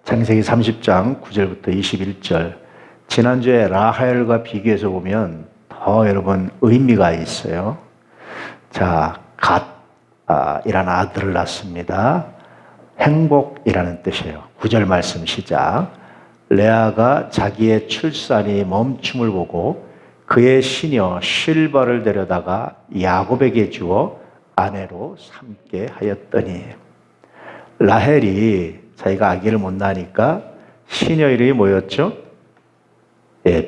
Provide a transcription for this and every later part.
창세기 30장 9절부터 21절. 지난주에 라헬과 비교해서 보면 더 여러분 의미가 있어요. 자, 갓이라는 아들을 낳습니다. 행복이라는 뜻이에요. 9절 말씀 시작. 레아가 자기의 출산이 멈춤을 보고 그의 시녀 실바를 데려다가 야곱에게 주어 아내로 삼게 하였더니, 라헬이 자기가 아기를 못 낳으니까 시녀 이름이 뭐였죠?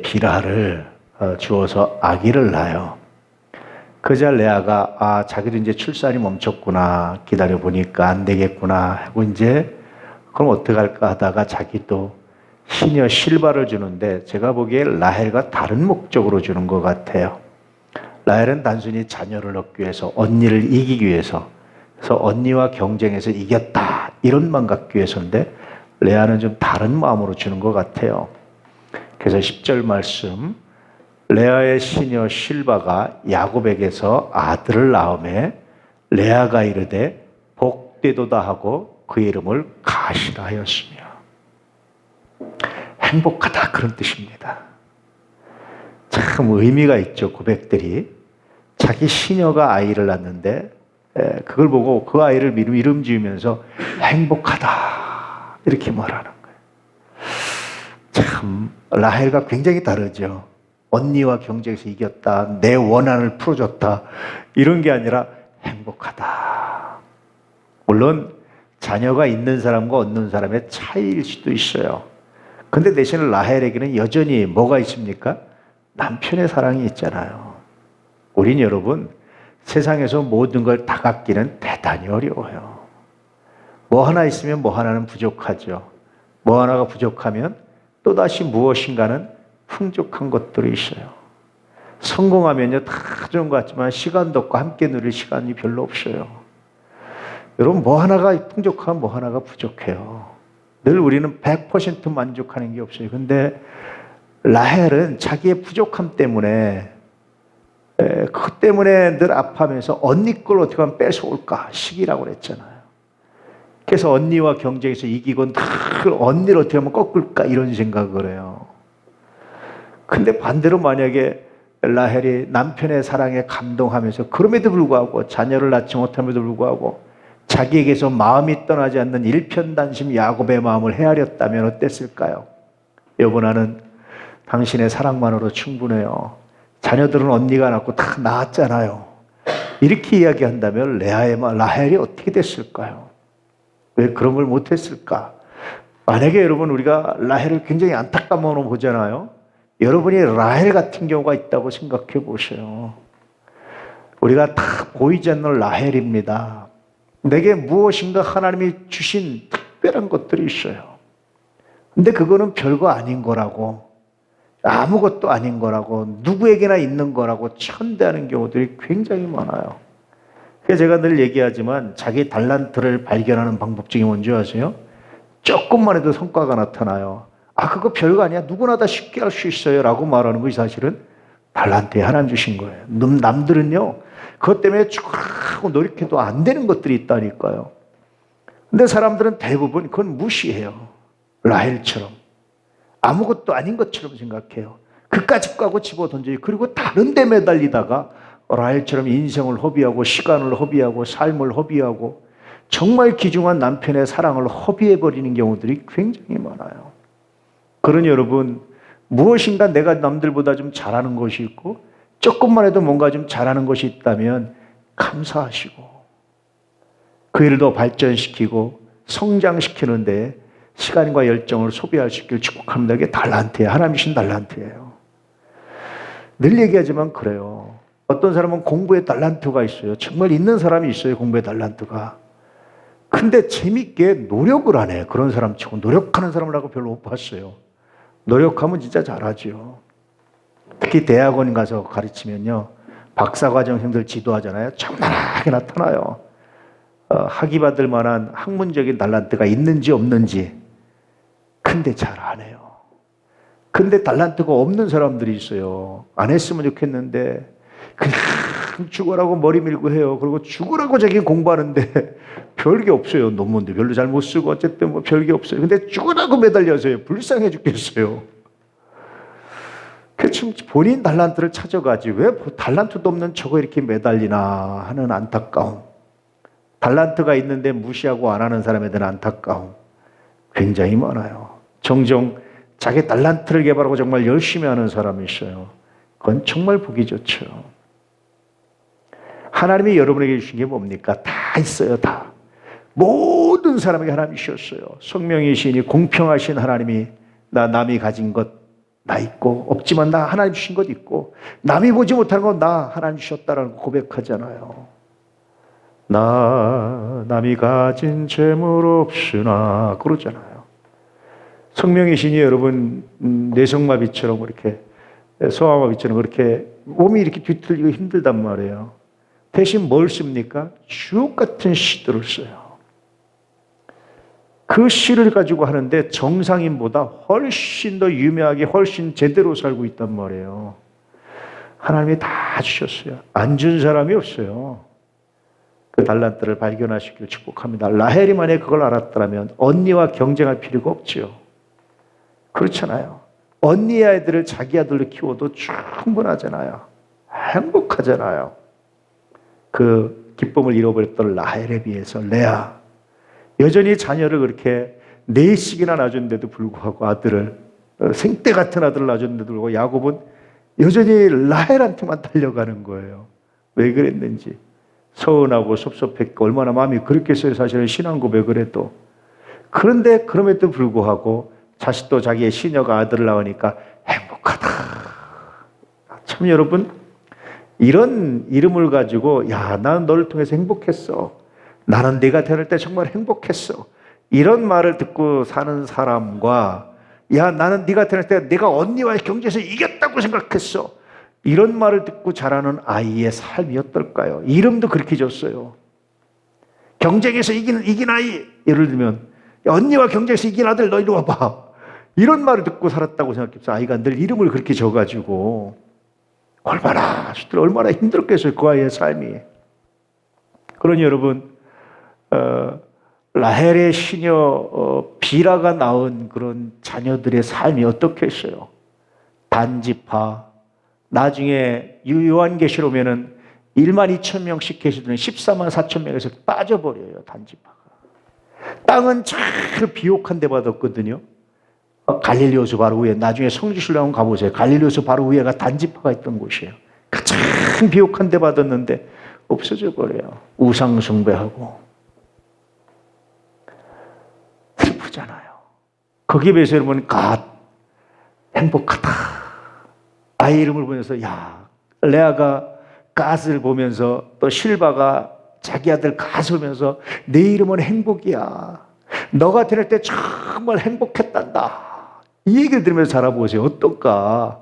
빌하를 주어서 아기를 낳아요. 그자 레아가 자기도 이제 출산이 멈췄구나, 기다려 보니까 안 되겠구나 하고 이제 그럼 어떡할까 하다가 자기도 시녀 실바를 주는데, 제가 보기에 라헬과 다른 목적으로 주는 것 같아요. 라헬은 단순히 자녀를 얻기 위해서, 언니를 이기기 위해서, 그래서 언니와 경쟁해서 이겼다 이런 마음 갖기 위해서인데, 레아는 좀 다른 마음으로 주는 것 같아요. 그래서 10절 말씀, 레아의 시녀 실바가 야곱에게서 아들을 낳음에 레아가 이르되 복되도다 하고 그 이름을 가시라 하였으며. 행복하다 그런 뜻입니다. 참 의미가 있죠. 고백들이 자기 시녀가 아이를 낳는데 그걸 보고 그 아이를 이름 지으면서 행복하다 이렇게 말하는 거예요. 참 라헬과 굉장히 다르죠. 언니와 경쟁에서 이겼다, 내 원한을 풀어줬다 이런 게 아니라 행복하다. 물론 자녀가 있는 사람과 없는 사람의 차이일 수도 있어요. 근데 대신 라헬에게는 여전히 뭐가 있습니까? 남편의 사랑이 있잖아요. 우린 여러분 세상에서 모든 걸 다 갖기는 대단히 어려워요. 뭐 하나 있으면 뭐 하나는 부족하죠. 뭐 하나가 부족하면 또다시 무엇인가는 풍족한 것들이 있어요. 성공하면요 다 좋은 것 같지만 시간도 없고 함께 누릴 시간이 별로 없어요. 여러분 뭐 하나가 풍족하면 뭐 하나가 부족해요. 늘 우리는 100% 만족하는 게 없어요. 근데 라헬은 자기의 부족함 때문에 그것 때문에 늘 아파하면서 언니 걸 어떻게 하면 뺏어올까, 시기라고 그랬잖아요. 그래서 언니와 경쟁에서 이기고 늘 언니를 어떻게 하면 꺾을까 이런 생각을 해요. 근데 반대로 만약에 라헬이 남편의 사랑에 감동하면서 그럼에도 불구하고 자녀를 낳지 못함에도 불구하고 자기에게서 마음이 떠나지 않는 일편단심 야곱의 마음을 헤아렸다면 어땠을까요? 여보, 나는 당신의 사랑만으로 충분해요. 자녀들은 언니가 낳고 다 낳았잖아요. 이렇게 이야기한다면 라헬이 어떻게 됐을까요? 왜 그런 걸 못했을까? 만약에 여러분 우리가 라헬을 굉장히 안타까운 마음으로 보잖아요. 여러분이 라헬 같은 경우가 있다고 생각해 보세요. 우리가 다 보이지 않는 라헬입니다. 내게 무엇인가 하나님이 주신 특별한 것들이 있어요. 근데 그거는 별거 아닌 거라고, 아무것도 아닌 거라고, 누구에게나 있는 거라고 천대하는 경우들이 굉장히 많아요. 그래서 제가 늘 얘기하지만 자기 달란트를 발견하는 방법 중에 뭔지 아세요? 조금만 해도 성과가 나타나요. 그거 별거 아니야, 누구나 다 쉽게 할 수 있어요 라고 말하는 것이 사실은 달란트에 하나님 주신 거예요. 남들은요 그것 때문에 쭉 노력해도 안 되는 것들이 있다니까요. 근데 사람들은 대부분 그건 무시해요. 라헬처럼 아무것도 아닌 것처럼 생각해요. 그까짓 거 하고 집어던져요. 그리고 다른 데 매달리다가 라헬처럼 인생을 허비하고 시간을 허비하고 삶을 허비하고 정말 귀중한 남편의 사랑을 허비해버리는 경우들이 굉장히 많아요. 그러니 여러분, 무엇인가 내가 남들보다 좀 잘하는 것이 있고 조금만 해도 뭔가 좀 잘하는 것이 있다면 감사하시고 그 일을 더 발전시키고 성장시키는데 시간과 열정을 소비할 수 있기를 축복합니다. 이게 달란트예요. 하나님 주신 달란트예요. 늘 얘기하지만 그래요. 어떤 사람은 공부에 달란트가 있어요. 정말 있는 사람이 있어요. 공부에 달란트가. 근데 재밌게 노력을 안 해요. 그런 사람 치고 노력하는 사람을 하고 별로 못 봤어요. 노력하면 진짜 잘하죠. 특히 대학원 가서 가르치면요, 박사과정생들 지도하잖아요. 적나라하게 나타나요. 학위 받을 만한 학문적인 달란트가 있는지 없는지. 근데 잘 안 해요. 근데 달란트가 없는 사람들이 있어요. 안 했으면 좋겠는데 그냥 죽으라고 머리 밀고 해요. 그리고 죽으라고 자기 공부하는데 별게 없어요. 논문도 별로 잘 못 쓰고 어쨌든 뭐 별게 없어요. 근데 죽으라고 매달려서요. 불쌍해 죽겠어요. 그참 본인 달란트를 찾아가지 왜 달란트도 없는 저거 이렇게 매달리나 하는 안타까움. 달란트가 있는데 무시하고 안 하는 사람에 대한 안타까움 굉장히 많아요. 종종 자기 달란트를 개발하고 정말 열심히 하는 사람이 있어요. 그건 정말 보기 좋죠. 하나님이 여러분에게 주신 게 뭡니까? 다 있어요. 다. 모든 사람에게 하나님이 주셨어요. 성령이시니 공평하신 하나님이 나 남이 가진 것 나 있고 없지만 나 하나님 주신 것 있고 남이 보지 못하는 건 나 하나님 주셨다라는 고백하잖아요. 나 남이 가진 재물 없으나 그러잖아요. 성령이시니 여러분 뇌성마비처럼 그렇게 소아마비처럼 그렇게 몸이 이렇게 뒤틀리고 힘들단 말이에요. 대신 뭘 씁니까? 주옥 같은 시들을 써요. 그 시를 가지고 하는데 정상인보다 훨씬 더 유명하게 훨씬 제대로 살고 있단 말이에요. 하나님이 다 주셨어요. 안 준 사람이 없어요. 그 달란트를 발견하시길 축복합니다. 라헬이 만약에 그걸 알았더라면 언니와 경쟁할 필요가 없죠. 그렇잖아요. 언니 아이들을 자기 아들로 키워도 충분하잖아요. 행복하잖아요. 그 기쁨을 잃어버렸던 라헬에 비해서 레아 여전히 자녀를 그렇게 넷씩이나 낳았는데도 불구하고 아들을 생떼 같은 아들을 낳았는데도 불구하고 야곱은 여전히 라헬한테만 달려가는 거예요. 왜 그랬는지 서운하고 섭섭했고 얼마나 마음이 그렇겠어요. 사실은 신앙 고백을 해도. 그런데 그럼에도 불구하고 자식도 자기의 시녀가 아들을 낳으니까 행복하다. 참 여러분 이런 이름을 가지고 야 나는 너를 통해서 행복했어. 나는 네가 태어날 때 정말 행복했어. 이런 말을 듣고 사는 사람과 야 나는 네가 태어날 때 내가 언니와의 경쟁에서 이겼다고 생각했어. 이런 말을 듣고 자라는 아이의 삶이 어떨까요? 이름도 그렇게 줬어요. 경쟁에서 이긴 아이. 예를 들면 언니와 경쟁에서 이긴 아들 너 이리 와봐. 이런 말을 듣고 살았다고 생각해서 아이가 늘 이름을 그렇게 줘가지고 얼마나 힘들었겠어요. 그 아이의 삶이. 그러니 여러분 라헬의 시녀 비라가 낳은 그런 자녀들의 삶이 어떻겠어요? 단지파. 나중에 요한계시로 오면은 12,000명씩 계시더니 144,000명에서 빠져버려요. 단지파가. 땅은 잘 비옥한 데 받았거든요. 갈릴리호수 바로 위에 나중에 성지순례원 가보세요. 갈릴리호수 바로 위에가 단지파가 있던 곳이에요. 가장 비옥한 데 받았는데 없어져 버려요. 우상 숭배하고 슬프잖아요. 거기에 비해서 여러분 행복하다. 아이 이름을 보면서 야 레아가 갓을 보면서 또 실바가 자기 아들 갓을 보면서 내 이름은 행복이야. 너가 태어날 때 정말 행복했단다. 이 얘기를 들으면서 자라보세요. 어떨까?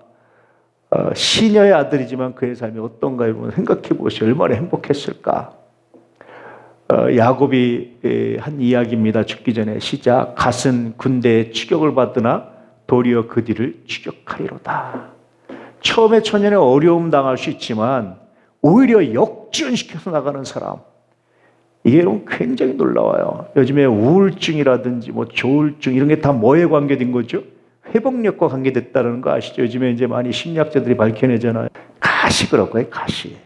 시녀의 아들이지만 그의 삶이 어떤가 여러분 생각해 보세요. 얼마나 행복했을까? 야곱이 한 이야기입니다. 죽기 전에 시작. 갓은 군대에 추격을 받으나 도리어 그 뒤를 추격하리로다. 처음에 천년에 어려움 당할 수 있지만 오히려 역전시켜서 나가는 사람. 이게 여러분 굉장히 놀라워요. 요즘에 우울증이라든지 뭐 조울증 이런 게 다 뭐에 관계된 거죠? 회복력과 관계됐다는 거 아시죠? 요즘에 이제 많이 심리학자들이 밝혀내잖아요. 가시 그렇고요, 가시.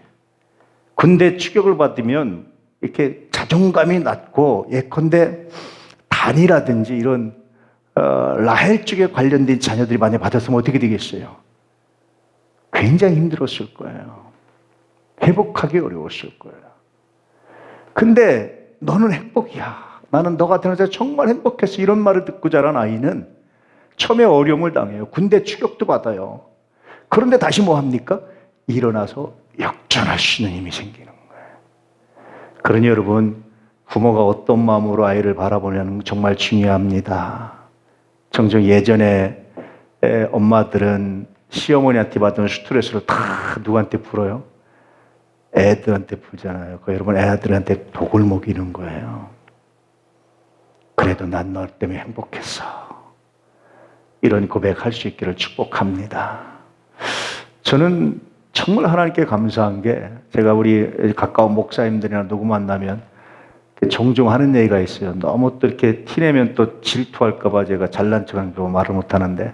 군대 추격을 받으면 이렇게 자존감이 낮고 예컨대 단이라든지 이런 라헬 쪽에 관련된 자녀들이 많이 받았으면 어떻게 되겠어요? 굉장히 힘들었을 거예요. 회복하기 어려웠을 거예요. 근데 너는 행복이야. 나는 너 같은 여자 정말 행복했어. 이런 말을 듣고 자란 아이는 처음에 어려움을 당해요. 군대 추격도 받아요. 그런데 다시 뭐 합니까? 일어나서 역전할 수 있는 힘이 생기는 거예요. 그러니 여러분, 부모가 어떤 마음으로 아이를 바라보냐는 정말 중요합니다. 종종 예전에 엄마들은 시어머니한테 받은 스트레스를 다 누구한테 풀어요? 애들한테 풀잖아요. 여러분 애들한테 독을 먹이는 거예요. 그래도 난 너 때문에 행복했어. 이런 고백할 수 있기를 축복합니다. 저는 정말 하나님께 감사한 게 제가 우리 가까운 목사님들이나 누구 만나면 종종 하는 얘기가 있어요. 너무 또 이렇게 티내면 또 질투할까봐 제가 잘난 척하는 거 말을 못하는데,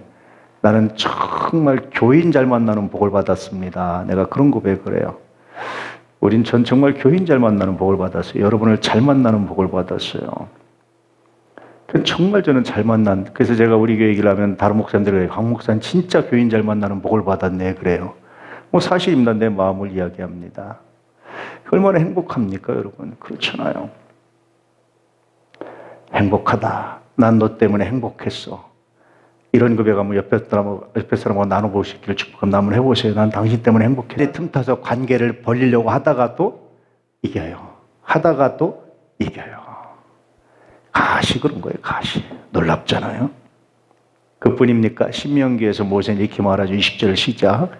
나는 정말 교인 잘 만나는 복을 받았습니다. 내가 그런 고백을 해요. 전 정말 교인 잘 만나는 복을 받았어요. 여러분을 잘 만나는 복을 받았어요. 정말 저는 잘 그래서 제가 우리 교회 얘기를 하면 다른 목사님들이 강 목사는 진짜 교인 잘 만나는 복을 받았네 그래요. 사실입니다. 내 마음을 이야기합니다. 얼마나 행복합니까 여러분? 그렇잖아요. 행복하다. 난 너 때문에 행복했어. 이런 고백하면 옆에 사람하고 나눠볼 수 있기를 축복합니다. 한번 해보세요. 난 당신 때문에 행복해. 틈타서 관계를 벌리려고 하다가도 이겨요. 하다가도 이겨요. 가시 그런 거예요. 가시. 놀랍잖아요. 그뿐입니까? 신명기에서 모세는 이렇게 말하죠. 20절 시작.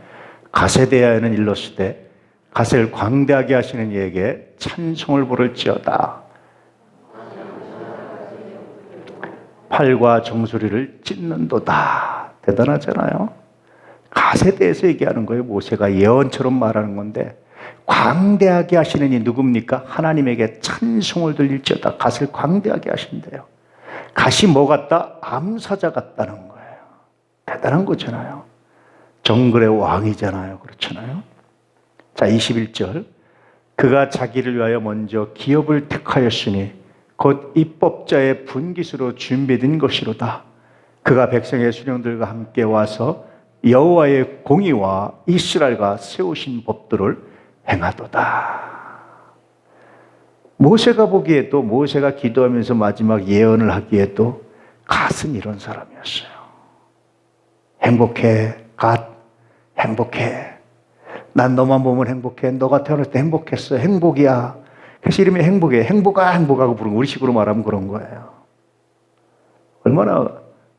갓에 대하여는 일렀으되 갓을 광대하게 하시는 이에게 찬송을 부를지어다. 팔과 정수리를 찢는도다. 대단하잖아요. 갓에 대해서 얘기하는 거예요. 모세가 예언처럼 말하는 건데, 광대하게 하시는 이 누굽니까? 하나님에게 찬송을 들릴지어다. 갓을 광대하게 하신대요. 갓이 뭐 같다? 암사자 같다는 거예요. 대단한 거잖아요. 정글의 왕이잖아요. 그렇잖아요. 자, 21절. 그가 자기를 위하여 먼저 기업을 택하였으니 곧 입법자의 분깃으로 준비된 것이로다. 그가 백성의 수령들과 함께 와서 여호와의 공의와 이스라엘과 세우신 법들을 행하도다. 모세가 보기에도, 모세가 기도하면서 마지막 예언을 하기에도 갓은 이런 사람이었어요. 행복해, 갓. 행복해. 난 너만 보면 행복해. 너가 태어날 때 행복했어. 행복이야. 그래서 이름이 행복이에요. 행복하고 부르는 거. 우리식으로 말하면 그런 거예요. 얼마나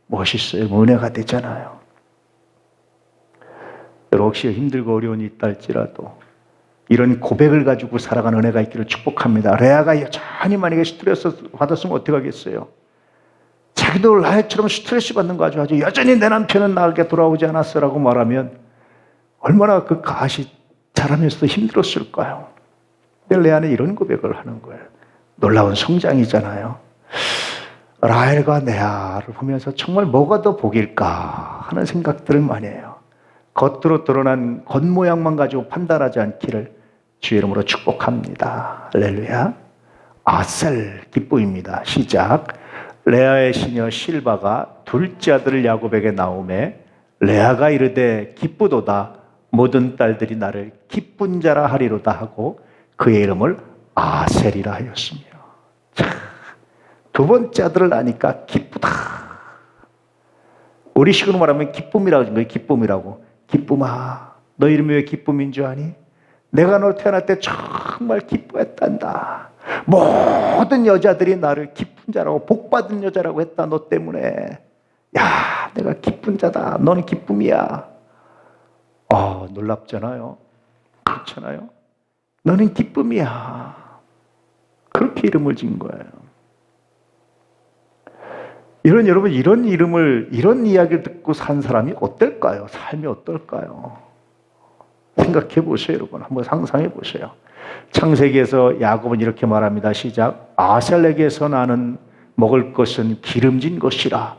멋있어요. 은혜가 되잖아요. 여러분 혹시 힘들고 어려운 일이 있다 할지라도 이런 고백을 가지고 살아가는 은혜가 있기를 축복합니다. 레아가 여전히 만약에 스트레스 받았으면 어떻게 하겠어요? 자기도 라헬처럼 스트레스 받는 거 아주 여전히 내 남편은 나에게 돌아오지 않았어라고 말하면 얼마나 그 갓이 자라면서도 힘들었을까요? 레아는 이런 고백을 하는 거예요. 놀라운 성장이잖아요. 라헬과 레아를 보면서 정말 뭐가 더 복일까 하는 생각들을 많이 해요. 겉으로 드러난 겉모양만 가지고 판단하지 않기를 주의 이름으로 축복합니다. 할렐루야. 아셀 기쁨입니다. 시작. 레아의 시녀 실바가 둘째 아들 야곱에게 나오매 레아가 이르되 기쁘도다. 모든 딸들이 나를 기쁜 자라 하리로다 하고 그의 이름을 아셀이라 하였으며. 자, 두 번째 아들을 낳으니까 기쁘다. 우리식으로 말하면 기쁨이라고 하는 거예요. 기쁨이라고. 기쁨아, 너 이름이 왜 기쁨인 줄 아니? 내가 너 태어날 때 정말 기뻐했단다. 모든 여자들이 나를 기쁜 자라고 복받은 여자라고 했다. 너 때문에. 야, 내가 기쁜 자다. 너는 기쁨이야. 놀랍잖아요. 그렇잖아요. 너는 기쁨이야. 그렇게 이름을 지은 거예요. 여러분, 이런 이야기를 듣고 산 사람이 어떨까요? 삶이 어떨까요? 생각해 보세요, 여러분. 한번 상상해 보세요. 창세기에서 야곱은 이렇게 말합니다. 시작. 아셀에게서 나는 먹을 것은 기름진 것이라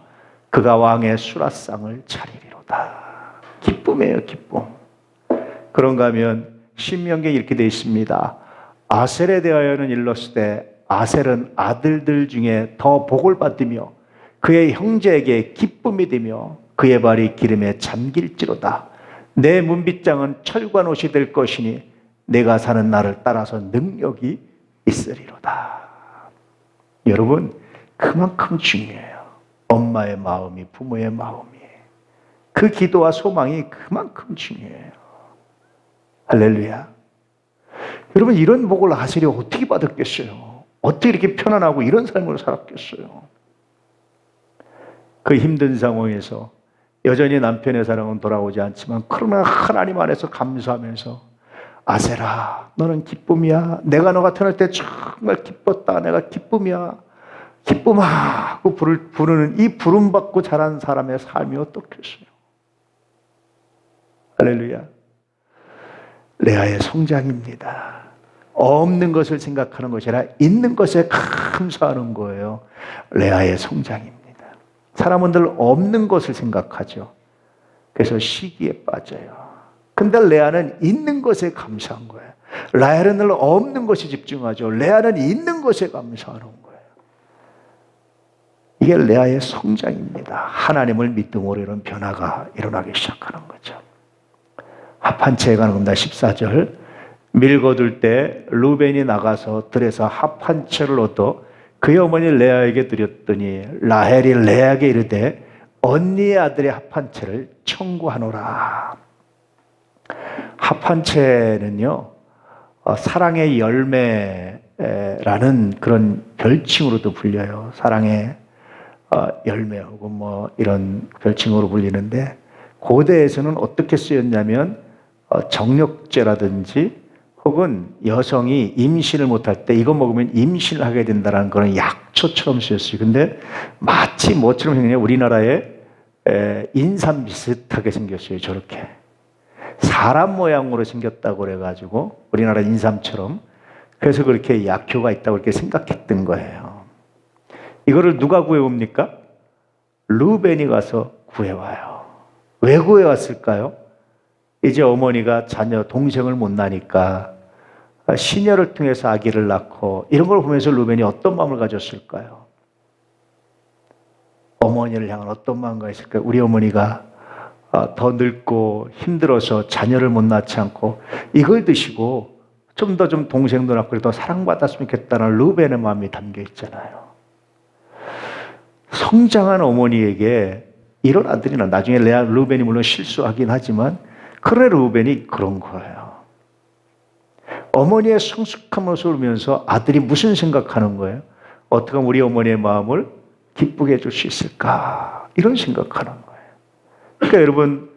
그가 왕의 수라상을 차리리로다. 기쁨이에요, 기쁨. 그런가 하면 신명기에 이렇게 되어 있습니다. 아셀에 대하여는 일렀으되 아셀은 아들들 중에 더 복을 받으며 그의 형제에게 기쁨이 되며 그의 발이 기름에 잠길지로다. 내 문빗장은 철관 옷이 될 것이니 내가 사는 날을 따라서 능력이 있으리로다. 여러분, 그만큼 중요해요. 엄마의 마음이, 부모의 마음이. 그 기도와 소망이 그만큼 중요해요. 할렐루야. 여러분, 이런 복을 아셀이 어떻게 받았겠어요? 어떻게 이렇게 편안하고 이런 삶을 살았겠어요? 그 힘든 상황에서 여전히 남편의 사랑은 돌아오지 않지만 그러나 하나님 안에서 감사하면서 아셀아, 너는 기쁨이야. 내가 너 같은 때 정말 기뻤다. 내가 기쁨이야. 기쁨아 하고 부르는 이 부름받고 자란 사람의 삶이 어떻겠어요? 할렐루야. 레아의 성장입니다. 없는 것을 생각하는 것이 아니라 있는 것에 감사하는 거예요. 레아의 성장입니다. 사람은 늘 없는 것을 생각하죠. 그래서 시기에 빠져요. 근데 레아는 있는 것에 감사한 거예요. 라헬은 늘 없는 것에 집중하죠. 레아는 있는 것에 감사하는 거예요. 이게 레아의 성장입니다. 하나님을 믿음으로 이런 변화가 일어나기 시작하는 거죠. 합한채에 가는 겁니다. 14절. 밀거둘 때 루벤이 나가서 들에서 합한채를 얻어 그의 어머니 레아에게 드렸더니 라헬이 레아에게 이르되 언니의 아들의 합한채를 청구하노라. 합한채는요, 사랑의 열매라는 그런 별칭으로도 불려요. 사랑의 열매 혹은 뭐 이런 별칭으로 불리는데, 고대에서는 어떻게 쓰였냐면 정력제라든지 혹은 여성이 임신을 못할 때 이거 먹으면 임신을 하게 된다는 그런 약초처럼 쓰였어요. 근데 마치 뭐처럼 생겼냐, 우리나라의 인삼 비슷하게 생겼어요. 저렇게 사람 모양으로 생겼다고 그래가지고 우리나라 인삼처럼, 그래서 그렇게 약효가 있다고 그렇게 생각했던 거예요. 이거를 누가 구해옵니까? 루벤이 가서 구해와요. 왜 구해왔을까요? 이제 어머니가 자녀 동생을 못 낳으니까 시녀를 통해서 아기를 낳고, 이런 걸 보면서 루벤이 어떤 마음을 가졌을까요? 어머니를 향한 어떤 마음이 있을까요? 우리 어머니가 더 늙고 힘들어서 자녀를 못 낳지 않고 이걸 드시고 좀 더 동생도 낳고 더 사랑받았으면 좋겠다는 루벤의 마음이 담겨 있잖아요. 성장한 어머니에게 이런 아들이나, 나중에 루벤이 물론 실수하긴 하지만 그래, 루벤이 그런 거예요. 어머니의 성숙한 모습을 보면서 아들이 무슨 생각하는 거예요? 어떻게 하면 우리 어머니의 마음을 기쁘게 해줄 수 있을까? 이런 생각하는 거예요. 그러니까 여러분,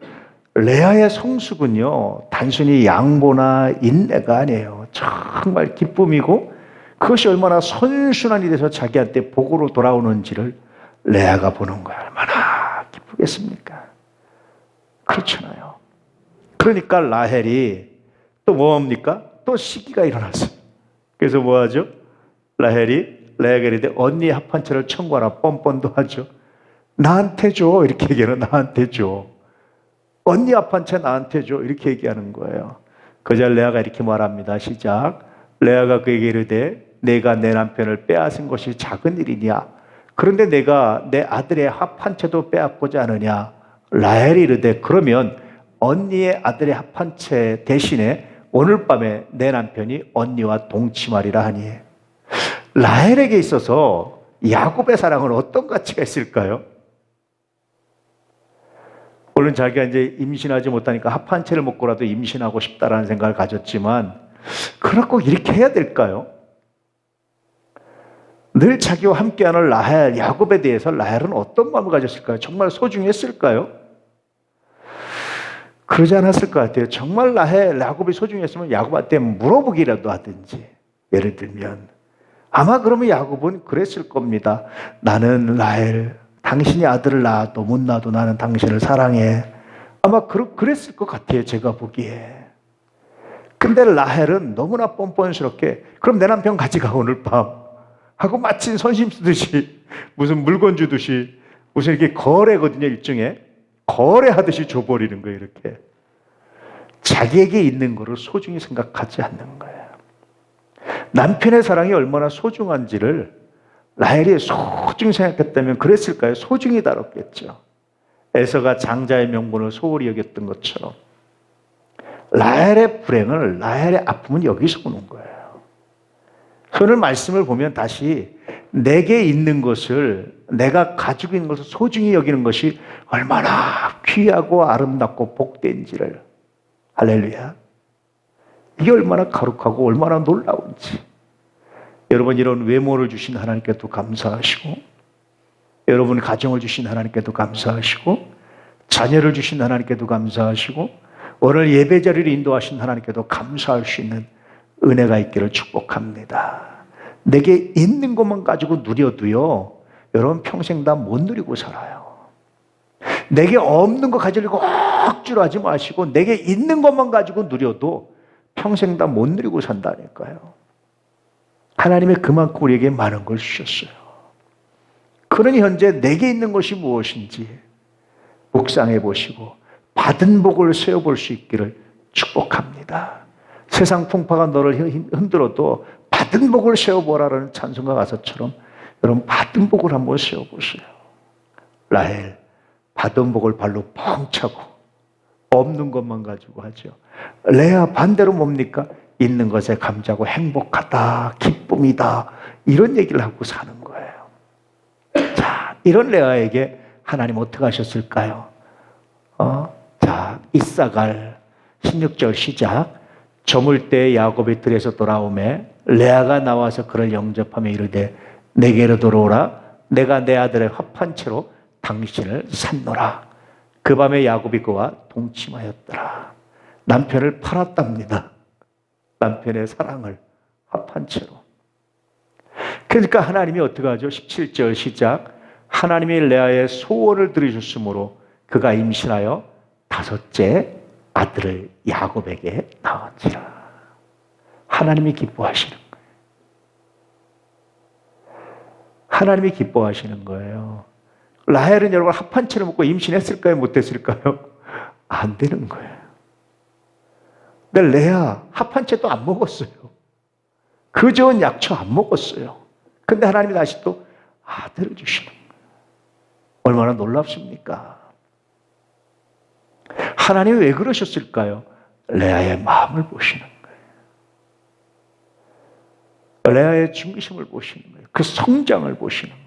레아의 성숙은요, 단순히 양보나 인내가 아니에요. 정말 기쁨이고, 그것이 얼마나 선순환이 돼서 자기한테 복으로 돌아오는지를 레아가 보는 거예요. 얼마나 기쁘겠습니까? 그렇잖아요. 그러니까 라헬이 또 뭐합니까? 또 시기가 일어났어요. 그래서 뭐하죠? 라헬이 레아에게 이르되 언니의 합한채를 청구하라. 뻔뻔도 하죠. 나한테 줘. 이렇게 얘기하는, 나한테 줘. 언니 합한채 나한테 줘. 이렇게 얘기하는 거예요. 그자 레아가 이렇게 말합니다. 시작. 레아가 그에게 이르되 내가 내 남편을 빼앗은 것이 작은 일이냐? 그런데 내가 내 아들의 합한채도 빼앗고자 하느냐? 라헬이 이르되 그러면 언니의 아들의 합한채 대신에 오늘 밤에 내 남편이 언니와 동침하리라 하니. 라헬에게 있어서 야곱의 사랑은 어떤 가치가 있을까요? 물론 자기가 이제 임신하지 못하니까 합한채를 먹고라도 임신하고 싶다라는 생각을 가졌지만, 그러나 꼭 이렇게 해야 될까요? 늘 자기와 함께하는 라헬, 야곱에 대해서 라헬은 어떤 마음을 가졌을까요? 정말 소중했을까요? 그러지 않았을 것 같아요. 정말 라헬, 야곱이 소중했으면 야곱한테 물어보기라도 하든지, 예를 들면 아마 그러면 야곱은 그랬을 겁니다. 나는 라헬, 당신이 아들을 낳아도 못 낳아도 나는 당신을 사랑해. 아마 그랬을 것 같아요, 제가 보기에. 근데 라헬은 너무나 뻔뻔스럽게 그럼 내 남편 가져가 오늘 밤 하고 마치 선심 쓰듯이 무슨 물건 주듯이 무슨 이렇게 거래거든요. 일종의 거래하듯이 줘버리는 거예요. 이렇게 자기에게 있는 거를 소중히 생각하지 않는 거예요. 남편의 사랑이 얼마나 소중한지를 라헬이 소중히 생각했다면 그랬을까요? 소중히 다뤘겠죠. 에서가 장자의 명분을 소홀히 여겼던 것처럼 라헬의 불행을, 라헬의 아픔은 여기서 오는 거예요. 오늘 말씀을 보면 다시 내게 있는 것을, 내가 가지고 있는 것을 소중히 여기는 것이 얼마나 귀하고 아름답고 복된지를, 할렐루야, 이게 얼마나 거룩하고 얼마나 놀라운지. 여러분, 이런 외모를 주신 하나님께도 감사하시고, 여러분 가정을 주신 하나님께도 감사하시고, 자녀를 주신 하나님께도 감사하시고, 오늘 예배 자리를 인도하신 하나님께도 감사할 수 있는 은혜가 있기를 축복합니다. 내게 있는 것만 가지고 누려도요, 여러분 평생 다 못 누리고 살아요. 내게 없는 거 가지려고 억지로 하지 마시고 내게 있는 것만 가지고 누려도 평생 다 못 누리고 산다니까요. 하나님의 그만큼 우리에게 많은 걸 주셨어요. 그러니 현재 내게 있는 것이 무엇인지 묵상해 보시고 받은 복을 세어볼 수 있기를 축복합니다. 세상 풍파가 너를 흔들어도 받은 복을 세워보라는 찬송가 가사처럼 여러분 받은 복을 한번 세워보세요. 라헬 받은 복을 발로 뻥 차고 없는 것만 가지고 하죠. 레아 반대로 뭡니까? 있는 것에 감사하고 행복하다, 기쁨이다 이런 얘기를 하고 사는 거예요. 자, 이런 레아에게 하나님 어떻게 하셨을까요? 자, 이사갈 16절 시작. 저물 때 야곱이 들에서 돌아오매 레아가 나와서 그를 영접하며 이르되 내게로 돌아오라. 내가 내 아들의 합한채로 당신을 샀노라. 그 밤에 야곱이 그와 동침하였더라. 남편을 팔았답니다. 남편의 사랑을 합한채로. 그러니까 하나님이 어떻게 하죠? 17절 시작. 하나님이 레아의 소원을 들으셨으므로 그가 임신하여 5째 아들을 야곱에게 낳았지라. 하나님이 기뻐하시는 거예요. 하나님이 기뻐하시는 거예요. 라헬은 여러분 합한채를 먹고 임신했을까요? 못했을까요? 안 되는 거예요. 근데 레아 합한채도 안 먹었어요. 그 좋은 약초 안 먹었어요. 근데 하나님이 다시 또 아들을 주시는 거예요. 얼마나 놀랍습니까? 하나님이 왜 그러셨을까요? 레아의 마음을 보시는 거예요. 레아의 중심을 보시는 거예요. 그 성장을 보시는 거예요.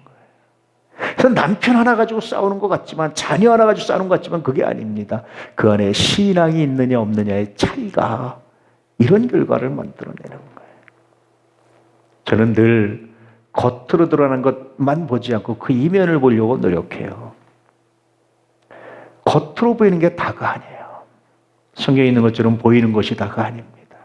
그래서 남편 하나 가지고 싸우는 것 같지만 자녀 하나 가지고 싸우는 것 같지만 그게 아닙니다. 그 안에 신앙이 있느냐 없느냐의 차이가 이런 결과를 만들어내는 거예요. 저는 늘 겉으로 드러나는 것만 보지 않고 그 이면을 보려고 노력해요. 겉으로 보이는 게 다가 아니에요. 성경에 있는 것처럼 보이는 것이 다가 아닙니다.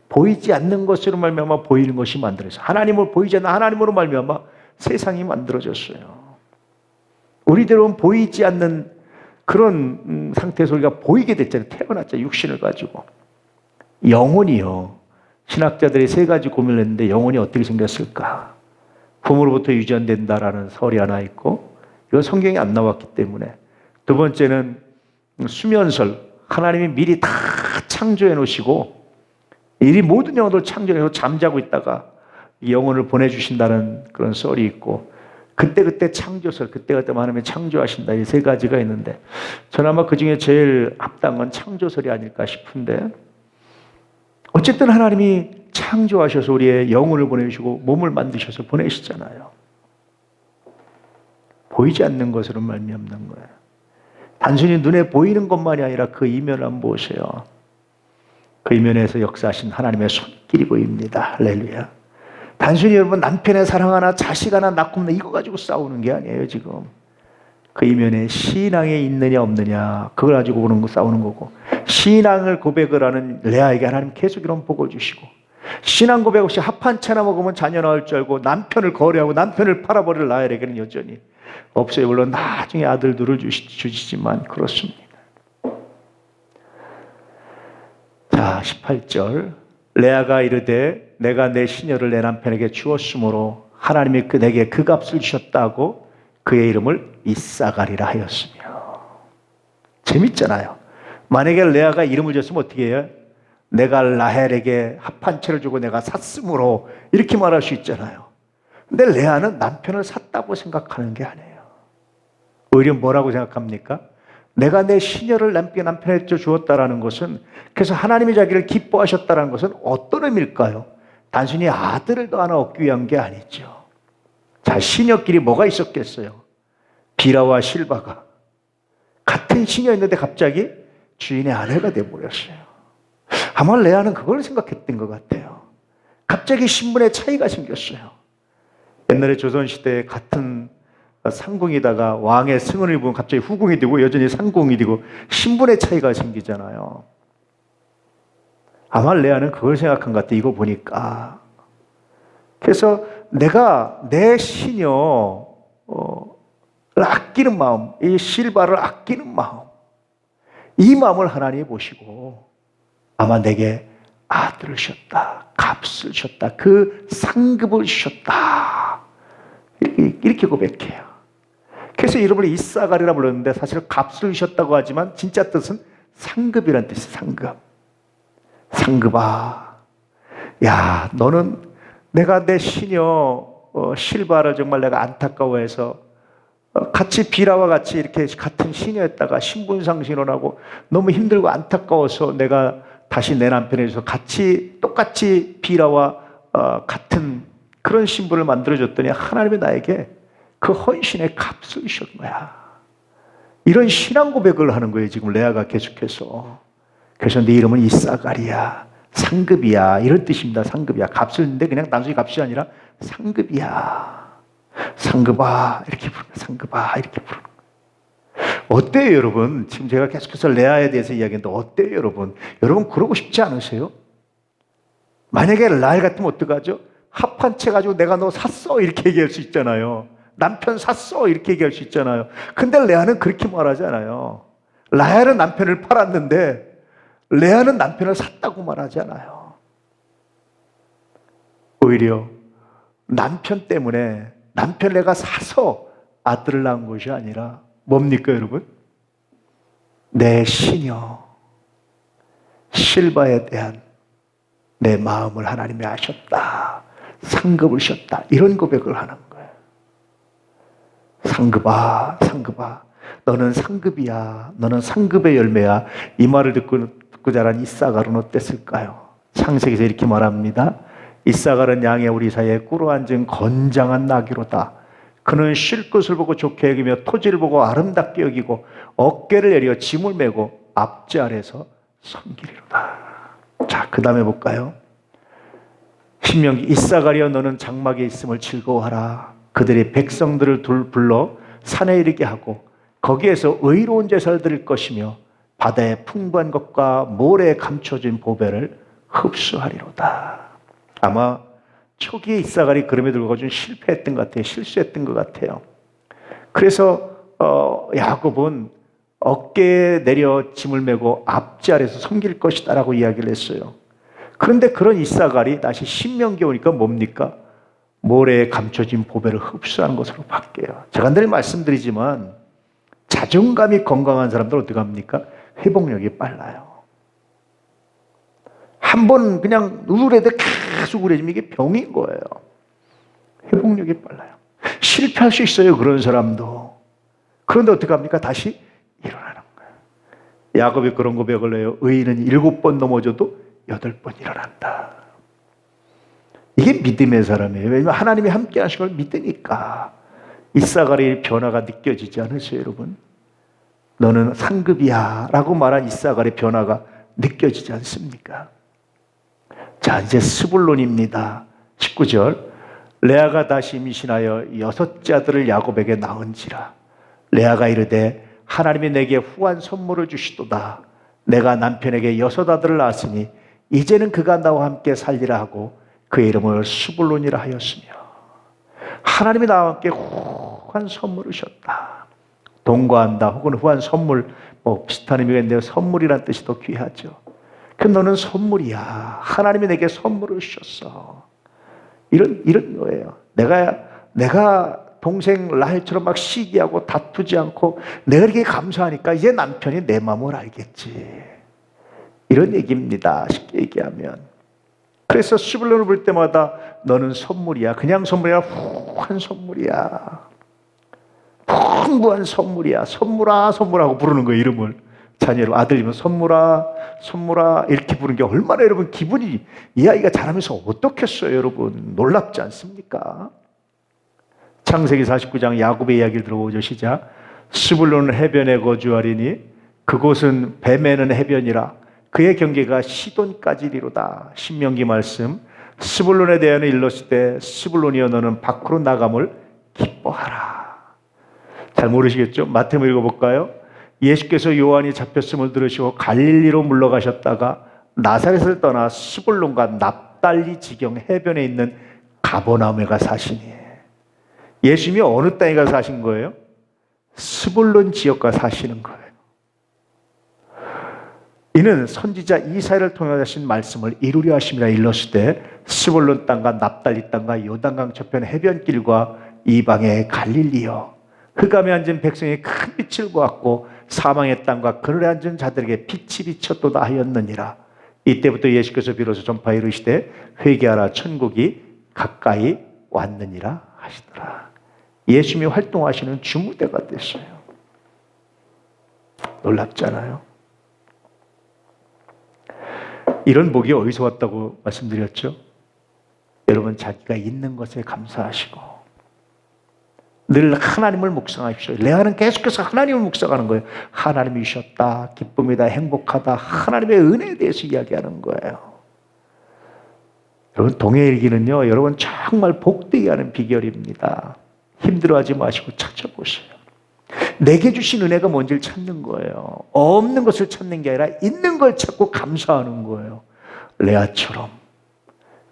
보이지 않는 것으로 말미암아 보이는 것이 만들어져서 하나님을 보이지 않는 하나님으로 말미암아 세상이 만들어졌어요. 우리들은 보이지 않는 그런 상태에서 우리가 보이게 됐잖아요. 태어났죠. 육신을 가지고. 영혼이요. 신학자들이 3가지 고민을 했는데 영혼이 어떻게 생겼을까? 부모로부터 유전된다라는 설이 하나 있고 이건 성경에 안 나왔기 때문에 두 번째는 수면설. 하나님이 미리 다 창조해 놓으시고 이 모든 영혼들 창조해서 잠자고 있다가 영혼을 보내주신다는 그런 썰이 있고 그때 창조설, 그때그때 하나님이 창조하신다. 이 3가지가 있는데 저는 아마 그 중에 제일 합당한 창조설이 아닐까 싶은데 어쨌든 하나님이 창조하셔서 우리의 영혼을 보내주시고 몸을 만드셔서 보내시잖아요. 보이지 않는 것으로 말미암는 거예요. 단순히 눈에 보이는 것만이 아니라 그 이면을 한번 보세요. 그 이면에서 역사하신 하나님의 손길이 보입니다. 할렐루야. 단순히 여러분 남편의 사랑 하나 자식 하나 낳고 없나 이거 가지고 싸우는 게 아니에요. 지금 그 이면에 신앙에 있느냐 없느냐 그걸 가지고 보는 거 싸우는 거고 신앙을 고백을 하는 레아에게 하나님 계속 이런 복을 주시고 신앙 고백 없이 합한채나 먹으면 자녀 낳을 줄 알고 남편을 거래하고 남편을 팔아버릴 라헬에게는 여전히 없어요. 물론 나중에 아들들을 주시지만 그렇습니다. 자 18절 레아가 이르되 내가 내 시녀를 내 남편에게 주었으므로 하나님이 내게 그 값을 주셨다고 그의 이름을 이사갈이라 하였으며. 재밌잖아요. 만약에 레아가 이름을 줬으면 어떻게 해요? 내가 라헬에게 합한채를 주고 내가 샀으므로 이렇게 말할 수 있잖아요. 근데 레아는 남편을 샀다고 생각하는 게 아니에요. 오히려 뭐라고 생각합니까? 내가 내 시녀를 남편에게 주었다라는 것은 그래서 하나님이 자기를 기뻐하셨다는 것은 어떤 의미일까요? 단순히 아들을 더 하나 얻기 위한 게 아니죠. 자, 시녀끼리 뭐가 있었겠어요? 비라와 실바가 같은 시녀였는데 갑자기 주인의 아내가 돼버렸어요. 아마 레아는 그걸 생각했던 것 같아요. 갑자기 신분의 차이가 생겼어요. 옛날에 조선시대에 같은 상궁이다가 왕의 승은을 입으면 갑자기 후궁이 되고 여전히 상궁이 되고 신분의 차이가 생기잖아요. 아마 레아는 그걸 생각한 것 같아요. 이거 보니까. 그래서 내가 내 시녀를 아끼는 마음, 이 실바를 아끼는 마음, 이 마음을 하나님이 보시고 아마 내게 아들을 주셨다. 값을 주셨다. 그 상급을 주셨다. 이렇게 고백해요. 그래서 이름을 이사가리라 불렀는데 사실 값을 주셨다고 하지만 진짜 뜻은 상급이라는 뜻이에요. 상급. 상급아, 야, 너는 내가 내 시녀 실바를 정말 내가 안타까워해서 같이 비라와 같이 이렇게 같은 시녀였다가 신분상 신혼하고 너무 힘들고 안타까워서 내가 다시 내 남편에 대해서 같이 똑같이 비라와 같은 그런 신분을 만들어줬더니 하나님이 나에게 그 헌신의 값을 주셨던 거야. 이런 신앙 고백을 하는 거예요. 지금 레아가 계속해서. 그래서 네 이름은 이사가리야. 상급이야. 이런 뜻입니다. 상급이야. 값을 냈는데 그냥 단순히 값이 아니라 상급이야. 상급아. 이렇게 부르는 거야. 상급아. 이렇게 부르는 거야. 어때요, 여러분? 지금 제가 계속해서 레아에 대해서 이야기했는데 어때요, 여러분? 여러분 그러고 싶지 않으세요? 만약에 라헬 같으면 어떡하죠? 합한 채 가지고 내가 너 샀어. 이렇게 얘기할 수 있잖아요. 남편 샀어. 이렇게 얘기할 수 있잖아요. 근데 레아는 그렇게 말하잖아요. 라헬은 남편을 팔았는데 레아는 남편을 샀다고 말하잖아요. 오히려 남편 때문에 남편을 내가 사서 아들을 낳은 것이 아니라 뭡니까 여러분? 내 시녀 실바에 대한 내 마음을 하나님이 아셨다. 상급을 주셨다. 이런 고백을 하는 거예요. 상급아, 상급아, 너는 상급이야. 너는 상급의 열매야. 이 말을 듣고 자란 이사갈은 어땠을까요? 창세기에서 이렇게 말합니다. 이사갈은 양의 우리 사이에 꿇어 앉은 건장한 나귀로다. 그는 쉴 것을 보고 좋게 여기며 토지를 보고 아름답게 여기고 어깨를 내려 짐을 메고 앞지 아래서 섬기리로다. 자, 그 다음에 볼까요? 신명기 이사갈이여 너는 장막에 있음을 즐거워하라. 그들이 백성들을 불러 산에 이르게 하고 거기에서 의로운 제사를 드릴 것이며 바다의 풍부한 것과 모래에 감춰진 보배를 흡수하리로다. 아마 초기에 이사갈이 그럼에도 불구하고 좀 실패했던 것 같아요. 실수했던 것 같아요. 그래서 야곱은 어깨에 내려 짐을 메고 앞지 아래서 섬길 것이다 라고 이야기를 했어요. 그런데 그런 이사갈이 다시 신명기에 오니까 뭡니까? 모래에 감춰진 보배를 흡수하는 것으로 바뀌어요. 제가 늘 말씀드리지만 자존감이 건강한 사람들 어떻게 합니까? 회복력이 빨라요. 한 번 그냥 우울해도 계속 우울해지면 이게 병인 거예요. 회복력이 빨라요. 실패할 수 있어요, 그런 사람도. 그런데 어떻게 합니까? 다시 일어나는 거예요. 야곱이 그런 고백을 해요. 의인은 7번 넘어져도 8번 일어난다. 이게 믿음의 사람이에요. 왜냐하면 하나님이 함께 하신 걸 믿으니까. 이사갈의 변화가 느껴지지 않으세요, 여러분? 너는 상급이야 라고 말한 이사갈의 변화가 느껴지지 않습니까? 자, 이제 스불론입니다. 19절. 레아가 다시 임신하여 6째 아들을 야곱에게 낳은지라. 레아가 이르되 하나님이 내게 후한 선물을 주시도다. 내가 남편에게 6 아들을 낳았으니 이제는 그가 나와 함께 살리라 하고 그의 이름을 스불론이라 하였으며 하나님이 나와 함께 후한 선물을 주셨다. 동거한다 혹은 후한 선물, 비슷한 의미가 있는데 선물이란 뜻이 더 귀하죠. 그 너는 선물이야. 하나님이 내게 선물을 주셨어. 이런 거예요. 내가 동생 라헬처럼 막 시기하고 다투지 않고 내가 이렇게 감사하니까 이제 남편이 내 마음을 알겠지. 이런 얘기입니다. 쉽게 얘기하면. 그래서 스불론을 볼 때마다 너는 선물이야. 그냥 선물이 아니라 후한 선물이야. 풍부한 선물이야. 선물아, 선물하고 부르는 거예요, 이름을. 자녀를 아들이면 선물아, 선물아 이렇게 부르는 게 얼마나 여러분 기분이 이 아이가 자라면서 어떻겠어요, 여러분. 놀랍지 않습니까? 창세기 49장 야곱의 이야기를 들어보죠. 시작. 스불론은 해변에 거주하리니 그곳은 배 매는 해변이라 그의 경계가 시돈까지 이르다. 신명기 말씀. 스불론에 대하여 일렀을 때 스불론이여 너는 밖으로 나감을 기뻐하라. 잘 모르시겠죠? 마태복음 읽어볼까요? 예수께서 요한이 잡혔음을 들으시고 갈릴리로 물러가셨다가 나사렛을 떠나 스불론과 납달리 지경 해변에 있는 가버나움에 가 사시니. 예수님이 어느 땅에 가서 사신 거예요? 스불론 지역가 사시는 거예요. 이는 선지자 이사야를 통해 하신 말씀을 이루려 하심이라 일렀을 때 스불론 땅과 납달리 땅과 요단강 저편 해변길과 이방의 갈릴리여 흑암에 앉은 백성이 큰 빛을 보았고 사망의 땅과 그늘에 앉은 자들에게 빛이 비쳤도다 하였느니라. 이때부터 예수께서 비로소 전파에 이르시되 회개하라 천국이 가까이 왔느니라 하시더라. 예수님이 활동하시는 주무대가 됐어요. 놀랍잖아요. 이런 복이 어디서 왔다고 말씀드렸죠? 여러분 자기가 있는 것에 감사하시고 늘 하나님을 묵상하십시오. 레아는 계속해서 하나님을 묵상하는 거예요. 하나님이 주셨다, 기쁨이다, 행복하다, 하나님의 은혜에 대해서 이야기하는 거예요. 여러분 동해일기는요, 여러분 정말 복되게 하는 비결입니다. 힘들어하지 마시고 찾아보세요. 내게 주신 은혜가 뭔지를 찾는 거예요. 없는 것을 찾는 게 아니라 있는 걸 찾고 감사하는 거예요. 레아처럼.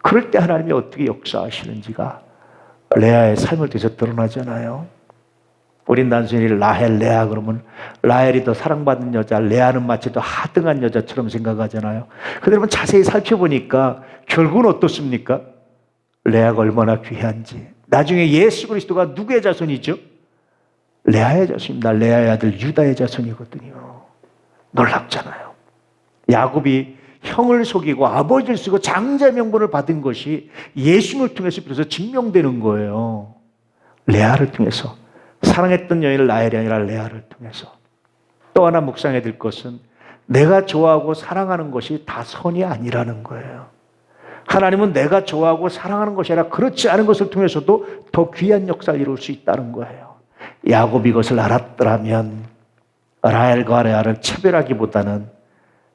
그럴 때 하나님이 어떻게 역사하시는지가 레아의 삶을 통해서 드러나잖아요. 우린 단순히 라헬, 레아 그러면 라헬이 더 사랑받는 여자, 레아는 마치 더 하등한 여자처럼 생각하잖아요. 근데 여러분 자세히 살펴보니까 결국은 어떻습니까? 레아가 얼마나 귀한지. 나중에 예수 그리스도가 누구의 자손이죠? 레아의 자손입니다. 레아의 아들 유다의 자손이거든요. 놀랍잖아요. 야곱이 형을 속이고 아버지를 쓰고 장자 명분을 받은 것이 예수님을 통해서 비로소 증명되는 거예요. 레아를 통해서. 사랑했던 여인을 라헬이 아니라 레아를 통해서. 또 하나 묵상해야 될 것은 내가 좋아하고 사랑하는 것이 다 선이 아니라는 거예요. 하나님은 내가 좋아하고 사랑하는 것이 아니라 그렇지 않은 것을 통해서도 더 귀한 역사를 이룰 수 있다는 거예요. 야곱이 이것을 알았더라면 라헬과 레아를 차별하기보다는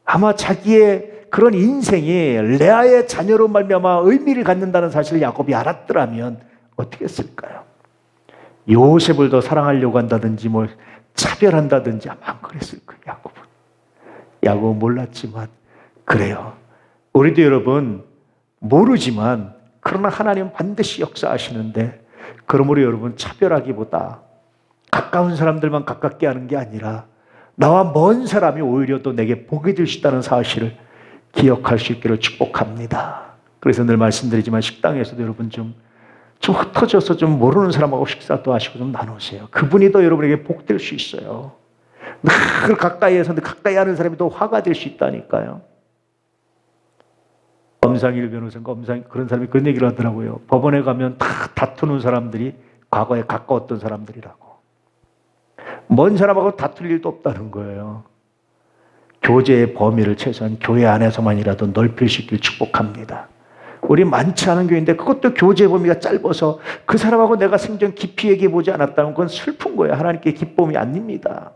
아마 자기의 그런 인생이 레아의 자녀로 말미암아 의미를 갖는다는 사실을 야곱이 알았더라면 어떻게 했을까요? 요셉을 더 사랑하려고 한다든지 뭐 차별한다든지 아마 안 그랬을 거예요. 야곱은 몰랐지만 그래요. 우리도 여러분 모르지만 그러나 하나님은 반드시 역사하시는데 그러므로 여러분 차별하기보다 가까운 사람들만 가깝게 하는 게 아니라 나와 먼 사람이 오히려 또 내게 복이 될 수 있다는 사실을 기억할 수 있기를 축복합니다. 그래서 늘 말씀드리지만 식당에서도 여러분 좀 흩어져서 좀 모르는 사람하고 식사도 하시고 좀 나누세요. 그분이 더 여러분에게 복 될 수 있어요. 늘 가까이에서 가까이 하는 사람이 더 화가 될 수 있다니까요. 엄상일 변호사가 그런 사람이 그런 얘기를 하더라고요. 법원에 가면 다 다투는 사람들이 과거에 가까웠던 사람들이라고. 먼 사람하고 다툴 일도 없다는 거예요. 교제의 범위를 최소한 교회 안에서만이라도 넓힐 수 있길 축복합니다. 우리 많지 않은 교회인데 그것도 교제의 범위가 짧아서 그 사람하고 내가 생전 깊이 얘기해 보지 않았다면 그건 슬픈 거예요. 하나님께 기쁨이 아닙니다.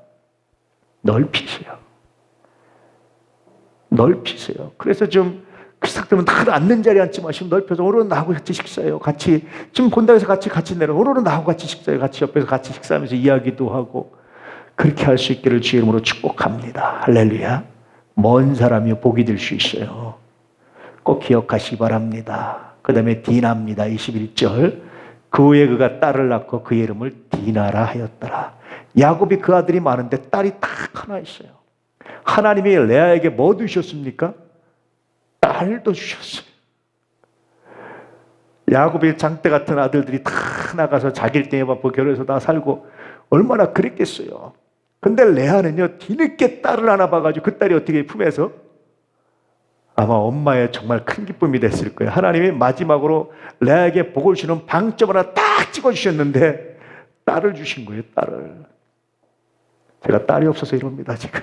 넓히세요. 넓히세요. 그래서 좀 그렇다면 다 앉는 자리에 앉지 마시고 넓혀서 오늘은 나하고 같이 식사해요. 같이 지금 본다고 해서 같이 내려. 오늘은 나하고 같이 식사해요. 같이 옆에서 같이 식사하면서 이야기도 하고 그렇게 할 수 있기를 주의 이름으로 축복합니다. 할렐루야. 먼 사람이 복이 될 수 있어요. 꼭 기억하시기 바랍니다. 그 다음에 디나입니다. 21절. 그 후에 그가 딸을 낳고 그의 이름을 디나라 하였더라. 야곱이 그 아들이 많은데 딸이 딱 하나 있어요. 하나님이 레아에게 뭐 주셨습니까? 딸도 주셨어요. 야곱의 장대 같은 아들들이 다 나가서 자기를 땡에 받고 결혼해서 다 살고 얼마나 그랬겠어요. 근데 레아는요, 뒤늦게 딸을 하나 봐가지고 그 딸이 어떻게 품에서 아마 엄마의 정말 큰 기쁨이 됐을 거예요. 하나님이 마지막으로 레아에게 복을 주는 방점 하나 딱 찍어주셨는데 딸을 주신 거예요. 딸을. 제가 딸이 없어서 이럽니다 지금.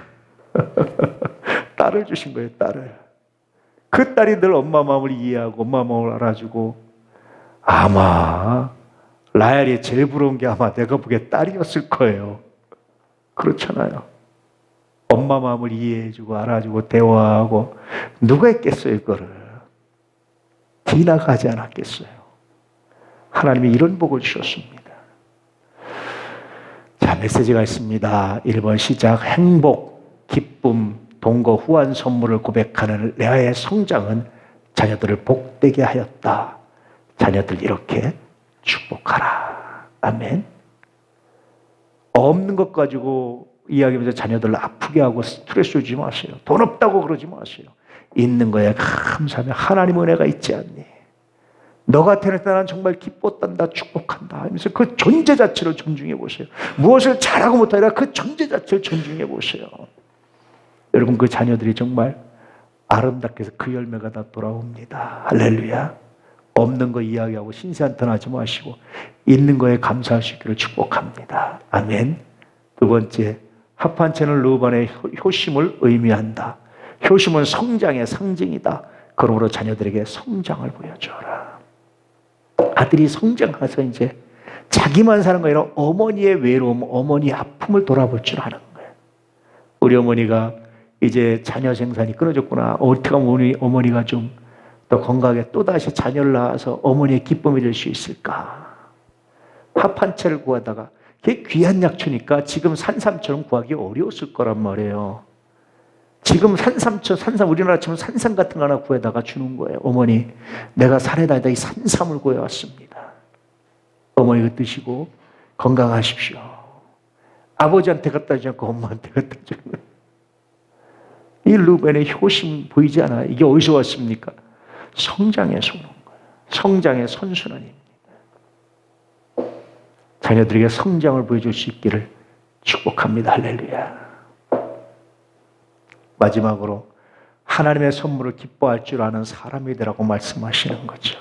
딸을 주신 거예요. 딸을. 그 딸이 늘 엄마 마음을 이해하고 엄마 마음을 알아주고 아마 라헬이 제일 부러운 게 아마 내가 보기에 딸이었을 거예요. 그렇잖아요. 엄마 마음을 이해해주고 알아주고 대화하고 누가 했겠어요 이거를. 디나가 하지 않았겠어요. 하나님이 이런 복을 주셨습니다. 자, 메시지가 있습니다. 1번 시작. 행복, 기쁨, 동거, 후한 선물을 고백하는 레아의 성장은 자녀들을 복되게 하였다. 자녀들 이렇게 축복하라. 아멘. 없는 것 가지고 이야기하면서 자녀들을 아프게 하고 스트레스 주지 마세요. 돈 없다고 그러지 마세요. 있는 거에 감사하며 하나님 은혜가 있지 않니? 너가 태어날 때 나는 정말 기뻤단다, 축복한다 하면서 그 존재 자체를 존중해 보세요. 무엇을 잘하고 못하리라 그 존재 자체를 존중해 보세요. 여러분, 그 자녀들이 정말 아름답게 해서 그 열매가 다 돌아옵니다. 할렐루야. 없는 거 이야기하고 신세한탄 하지 마시고 있는 거에 감사할 수 있기를 축복합니다. 아멘. 두 번째, 합한 채는 르우벤의 효심을 의미한다. 효심은 성장의 상징이다. 그러므로 자녀들에게 성장을 보여줘라. 아들이 성장해서 이제 자기만 사는 거 아니라 어머니의 외로움, 어머니의 아픔을 돌아볼 줄 아는 거예요. 우리 어머니가 이제 자녀 생산이 끊어졌구나. 어떻게 하면 우리 어머니가 좀 더 건강하게 또다시 자녀를 낳아서 어머니의 기쁨이 될 수 있을까? 합한 채를 구하다가 그게 귀한 약초니까 지금 산삼처럼 구하기 어려웠을 거란 말이에요. 지금 산삼, 우리나라 치면 산삼 같은 거 하나 구해다가 주는 거예요. 어머니, 내가 산에 다니다 이 산삼을 구해왔습니다. 어머니 그 드시고 건강하십시오. 아버지한테 갖다 주지 않고 엄마한테 갖다 주는 거예요. 이 르우벤의 효심 보이지 않아요? 이게 어디서 왔습니까? 성장에서 오는 거예요. 성장의 선순환입니다. 자녀들에게 성장을 보여줄 수 있기를 축복합니다. 할렐루야. 마지막으로 하나님의 선물을 기뻐할 줄 아는 사람이 되라고 말씀하시는 거죠.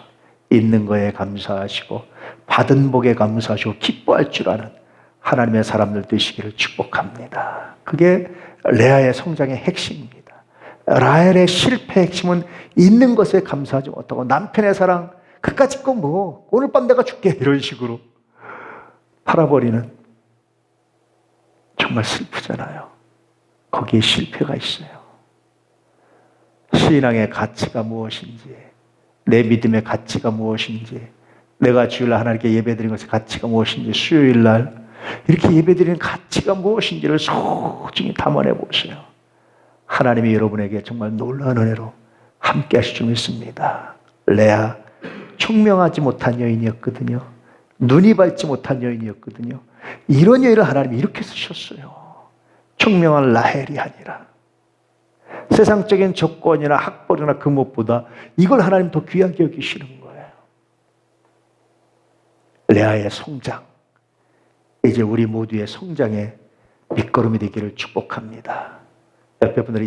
있는 거에 감사하시고 받은 복에 감사하시고 기뻐할 줄 아는 하나님의 사람들 되시기를 축복합니다. 그게 레아의 성장의 핵심입니다. 라헬의 실패의 핵심은 있는 것에 감사하지 못하고 남편의 사랑 그까짓 거 뭐 오늘 밤 내가 줄게 이런 식으로 팔아버리는, 정말 슬프잖아요. 거기에 실패가 있어요. 신앙의 가치가 무엇인지, 내 믿음의 가치가 무엇인지, 내가 주일날 하나님께 예배드리는 것의 가치가 무엇인지, 수요일날 이렇게 예배드리는 가치가 무엇인지를 소중히 담아내 보세요. 하나님이 여러분에게 정말 놀라운 은혜로 함께 하실 줄 믿습니다. 레아, 총명하지 못한 여인이었거든요. 눈이 밝지 못한 여인이었거든요. 이런 여인을 하나님이 이렇게 쓰셨어요. 총명한 라헬이 아니라 세상적인 조건이나 학벌이나 그 무엇보다 이걸 하나님 더 귀하게 여기시는 거예요. 레아의 성장, 이제 우리 모두의 성장의 밑거름이 되기를 축복합니다. 옆에 분들이